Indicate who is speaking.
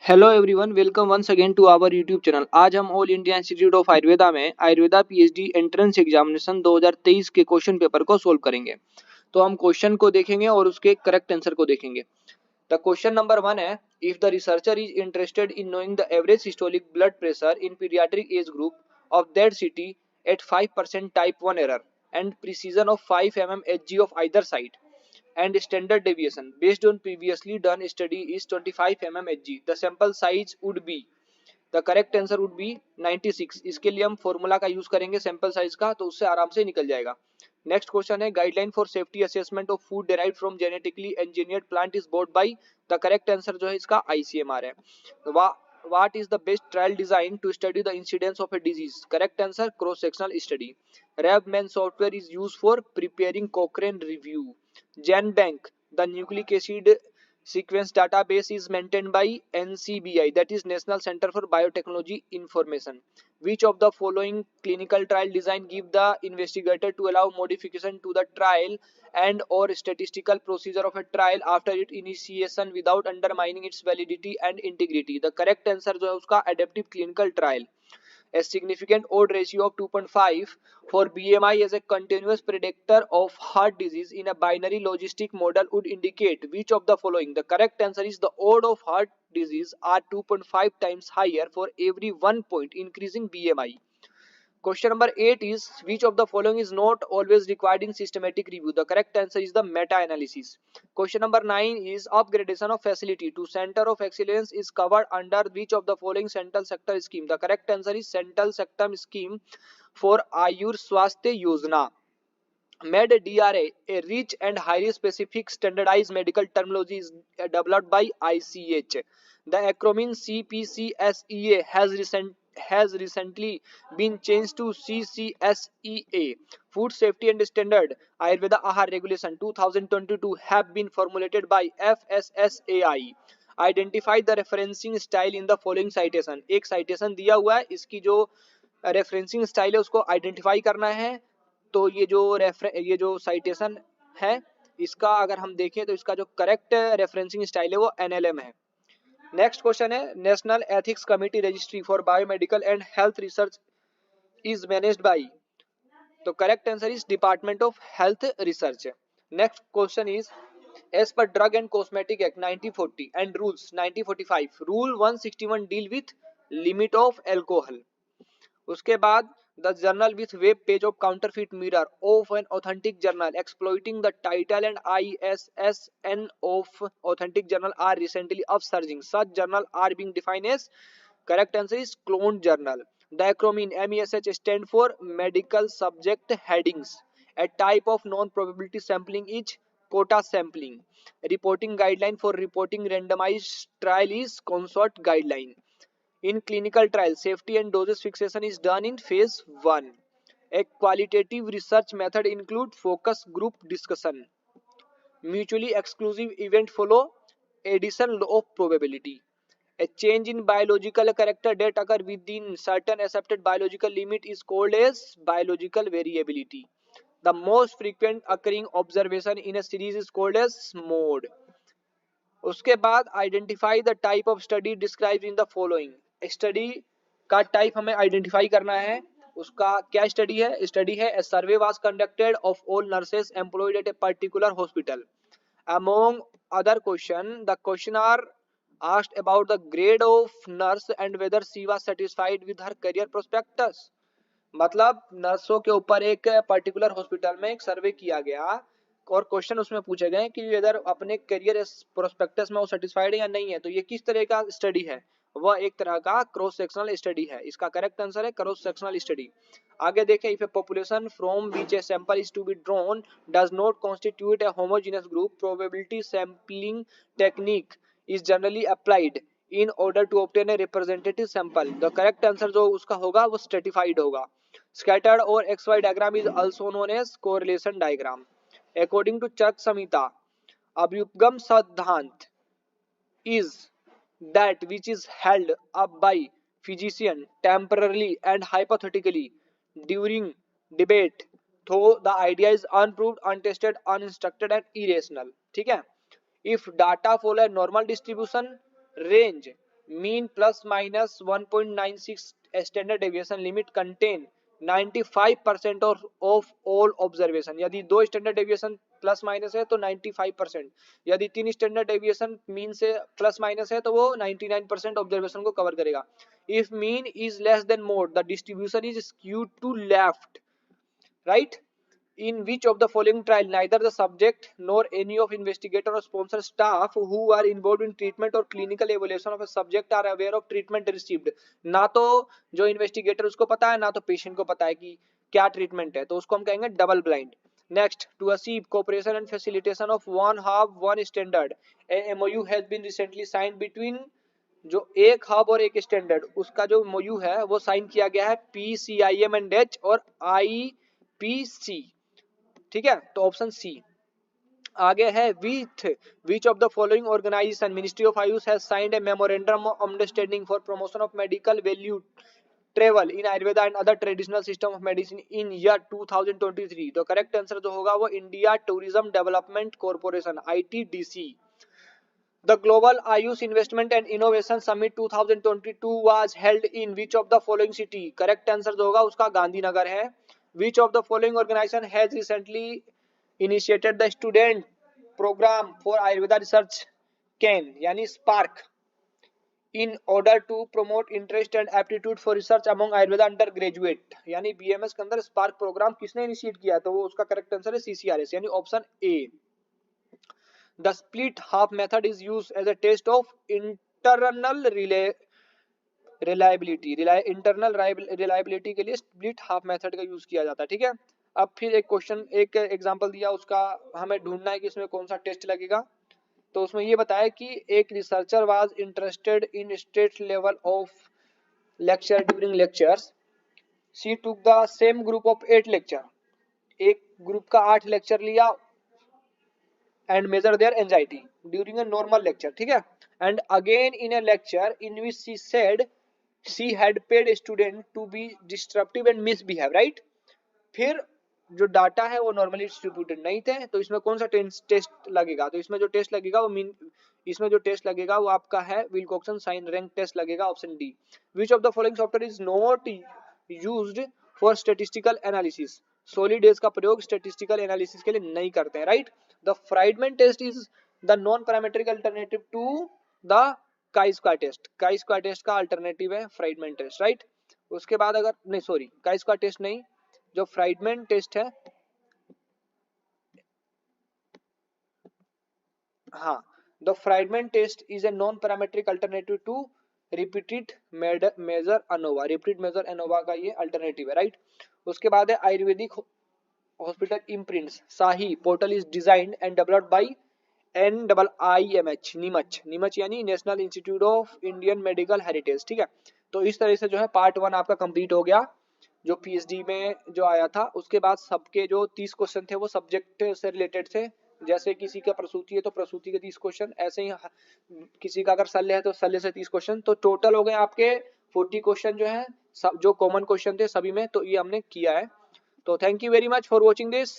Speaker 1: Hello everyone, welcome once again to our YouTube channel. आज हम All India Institute of Ayurveda में Ayurveda PhD entrance examination 2023 के question paper को solve करेंगे। तो हम क्वेश्चन को देखेंगे और उसके करेक्ट आंसर को देखेंगे। द क्वेश्चन नंबर 1 है, if the researcher is interested in knowing the average systolic blood pressure in paediatric age group of that city at 5% type 1 error and precision of 5 mmHg of either side and standard deviation based on previously done study is 25 mmHg, the sample size would be, the correct answer would be 96। इसके लिए हम formula का use करेंगे sample size का, तो उससे आराम से निकल जाएगा। नेक्स्ट क्वेश्चन है, guideline for safety assessment of food derived from genetically engineered plant is board by, the correct answer जो है इसका आईसीएमआर है। What is the best trial design to study the incidence of a disease? Correct answer, cross sectional study. RevMan software is used for preparing Cochrane review. GenBank, the nucleic acid sequence database, is maintained by NCBI, that is National Center for Biotechnology Information. Which of the following clinical trial design give the investigator to allow modification to the trial and or statistical procedure of a trial after its initiation without undermining its validity and integrity? The correct answer जो है उसका adaptive clinical trial. A significant odd ratio of 2.5 for BMI as a continuous predictor of heart disease in a binary logistic model would indicate which of the following? The correct answer is the odds of heart disease are 2.5 times higher for every 1 point increasing BMI. Question number 8 is, which of the following is not always required in systematic review? The correct answer is the meta-analysis. Question number 9 is, upgradation of facility to center of excellence is covered under which of the following central sector scheme? The correct answer is central sector scheme for Ayur Swasthya Yojana. MedDRA, a rich and highly specific standardized medical terminology, is developed by ICH. The acronym CPCSEA has recently been changed to CCSEA. Food Safety and Standard Ayurveda Ahar Regulation 2022 have been formulated by FSSAI. Identify the referencing style in the following citation. एक citation दिया हुआ है, इसकी जो referencing style है उसको identify करना है। तो ये जो साइटेशन है, इसका अगर हम देखें तो इसका जो करेक्ट रेफरेंसिंग स्टाइल है वो एनएलएम है। नेक्स्ट क्वेश्चन है, national ethics committee registry for biomedical and health research is managed by, तो correct answer is department of health research. Next question is, as per drug and cosmetic act 1940 and rules 1945, rule 161 deal with limit of alcohol. उसके बाद, the journal with web page of counterfeit mirror of an authentic journal exploiting the title and ISSN of authentic journal are recently upsurging, such journal are being defined as, correct answer is clone journal. The acronym MESH stand for medical subject headings. A type of non-probability sampling is quota sampling. Reporting guideline for reporting randomized trial is consort guideline. In clinical trials, safety and dosage fixation is done in phase 1. A qualitative research method includes focus group discussion. Mutually exclusive event follow addition law of probability. A change in biological character that occur within certain accepted biological limit is called as biological variability. The most frequent occurring observation in a series is called as mode. उसके बाद, identify the type of study describe in the following. Study का type हमें identify करना है। उसका क्या study है? Study है, a survey was conducted of all nurses employed at a particular hospital. Among other question, the question are asked about the grade of nurse and whether she was satisfied with her career prospectus. मतलब नर्सों के ऊपर एक particular hospital में एक सर्वे किया गया और क्वेश्चन उसमें पूछे गए कि वेदर अपने करियर प्रोस्पेक्टस में वो सेटिस्फाइड है या नहीं है। तो ये किस तरह का स्टडी है? वह एक तरह का क्रॉस सेक्शनल स्टडी है। इसका करेक्ट आंसर है क्रॉस सेक्शनल स्टडी। आगे देखें, if a population from which a sample is to be drawn does not constitute a homogeneous group, probability sampling technique is generally applied in order to obtain a representative sample. The correct answer जो उसका होगा वो stratified होगा। Scattered or XY diagram is also known as correlation diagram. According to Chark Samhita, Abhyupgam Siddhant is that which is held up by physician temporarily and hypothetically during debate, though the idea is unproved, untested, uninstructed and irrational. ठीक है? If data follow a normal distribution range mean plus minus 1.96 standard deviation limit contain 95% of all observation। यदि दो standard deviation plus minus है तो 95%, यदि तीन standard deviation mean से plus minus है तो वो 99% ऑब्जर्वेशन को कवर करेगा। If mean is less than mode the distribution is skewed to left, right. In which of the following trial neither the subject nor any of investigator or sponsor staff who are involved in treatment or clinical evaluation of a subject are aware of treatment received। ना तो जो investigator उसको पता है ना तो patient को पता है कि क्या ट्रीटमेंट है, तो उसको हम कहेंगे double blind. Next, to achieve cooperation and facilitation of one hub one standard a MOU has been recently signed between, जो एक हब और एक स्टैंडर्ड उसका जो एमओयू है वो साइन किया गया है PCIM&H और IPC, ठीक है, तो ऑप्शन सी। आगे है which of the following organisation ministry of AYUSH has signed a memorandum of understanding for promotion of medical value travel in Ayurveda and other traditional system of medicine in year 2023। तो correct answer जो होगा वो India tourism development corporation ITDC। The Global Ayush Investment and Innovation Summit 2022 was held in which of the following city? Correct answer जो होगा उसका गांधीनगर है। Which of the following organization has recently initiated the student program for Ayurveda research CAN यानी spark in order to promote interest and aptitude for research among Ayurveda undergraduate, यानी BMS के अंदर spark programme किसने initiate किया? तो वो उसका correct answer है CCRS यानी option A. The split half method is used as a test of internal reliability। Internal reliability के लिए स्प्लिट हाफ मेथड का यूज किया जाता है, ठीक है। अब फिर एक क्वेश्चन, एक एग्जांपल दिया, उसका हमें ढूंढना है कि इसमें कौन सा टेस्ट लगेगा। तो उसमें ये बताया कि एक researcher was interested in state level of lecture during lectures, she took the same group of 8 lecture, एक ग्रुप का 8 लेक्चर लिया and measure their anxiety during a normal lecture, ठीक है। and again in a lecture in which she said she had paid a student to be disruptive and misbehave, right। फिर जो data है वो normally distributed नहीं थे, तो इसमें कौन सा टेस्ट लगेगा? तो इसमें जो टेस्ट लगेगा वो इसमें जो टेस्ट लगेगा वो आपका है विल्कोक्सन साइन रैंक टेस्ट लगेगा, option D. Which of the following software is not used for statistical analysis? सॉलिडेज का प्रयोग स्टैटिस्टिकल एनालिसिस के लिए नहीं करते हैं, right. The Friedman test is the non parametric alternative to the chi square test. Chi square test का alternative है फ्राइडमैन टेस्ट, राइट। उसके बाद अगर नहीं, सॉरी, काई स्क्वायर टेस्ट नहीं, जो फ्राइडमैन टेस्ट है, हाँ, the Friedman test is a non parametric alternative to repeated measure ANOVA. Repeated measure ANOVA का ये अल्टरनेटिव है, राइट। उसके बाद है आयुर्वेदिक हॉस्पिटल इम्प्रिंट्स शाही portal is designed and developed by NIIMH, नीमच यानी national institute of Indian medical heritage, ठीक है। तो इस तरह से जो है पार्ट 1 आपका कंप्लीट हो गया जो PhD में जो आया था। उसके बाद सबके जो 30 क्वेश्चन थे वो सब्जेक्ट से रिलेटेड थे, जैसे किसी का प्रसूति है तो प्रसूति के 30 क्वेश्चन, ऐसे ही किसी का अगर शल्य है तो शल्य से 30 क्वेश्चन, तो टोटल हो गए आपके 40 क्वेश्चन जो है सब जो कॉमन क्वेश्चन थे सभी में, तो ये हमने किया है। तो thank you very much for watching this.